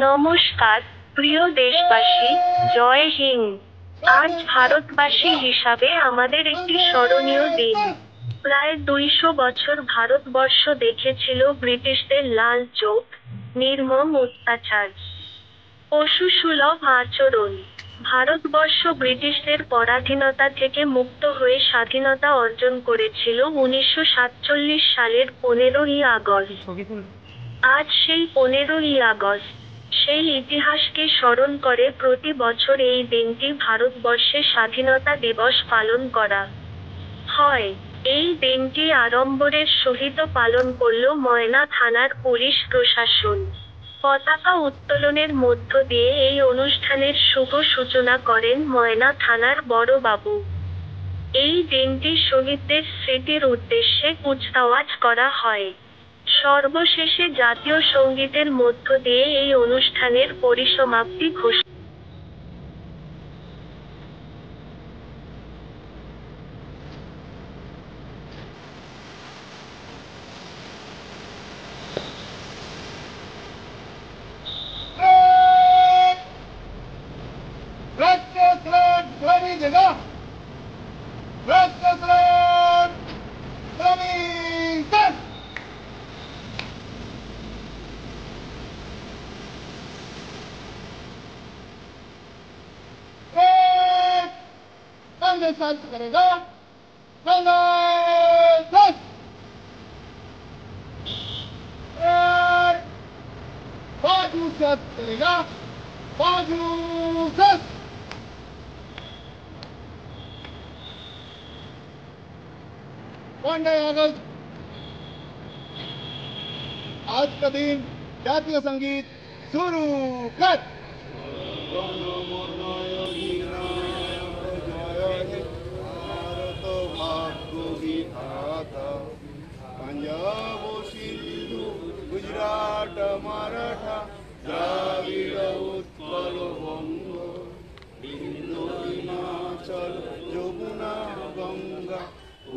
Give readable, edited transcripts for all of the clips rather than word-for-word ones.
নমস্কার প্রিয় দেশবাসী, জয় হিন্দ। আজ ভারতবাসী হিসাবে আমাদের একটি স্মরণীয় দিন। প্রায় 200 বছর ভারতবর্ষ দেখেছিল ব্রিটিশদের লাল চোখ, নির্মম অত্যাচার, পশুসুলভ আচরণ। ভারতবর্ষ ব্রিটিশদের পরাধীনতা থেকে মুক্ত হয়ে স্বাধীনতা অর্জন করেছিল 1947 সালের 15ই আগস্ট। আজ সেই 15ই আগস্ট, সেই ইতিহাসকে স্মরণ করে প্রতি বছর এই দিনটি ভারতবর্ষে স্বাধীনতা দিবস পালন করা হয়। এই দিনটি আড়ম্বরের সহিত পালন করল ময়না থানার পুলিশ প্রশাসন। পতাকা উত্তোলনের মধ্য দিয়ে এই অনুষ্ঠানের শুভ সূচনা করেন ময়না থানার বড়বাবু। এই দিনটি শহীদদের স্মৃতির উদ্দেশ্যে কুচকাওয়াজ করা হয়। সর্বশেষে জাতীয় সঙ্গীতের মধ্য দিয়ে এই অনুষ্ঠানের পরিসমাপ্তি ঘোষণা करेगा। कांग्रेस बाजू से करेगा। बाजू से अगस्त आज का दिन जातीय संगीत शुरू कर। पंजाब सिंधु गुजरात मराठा द्राविड़ उत्कल बंग बिंदु हिमाचल यमुना गंगा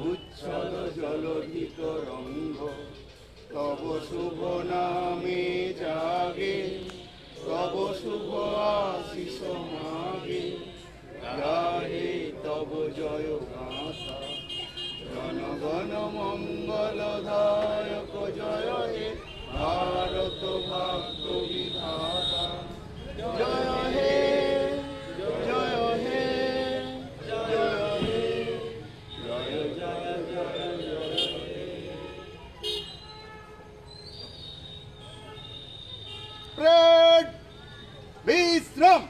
उच्छल जलधिक रंग तब शुभ नामे जागे तब शुभ आशीष मागे गाहे तब जय गाथा जनगण मंगलदायक जय हे भारत भाग्य विधाता जय हे जय हे जय हे जय जय जय जय विश्राम।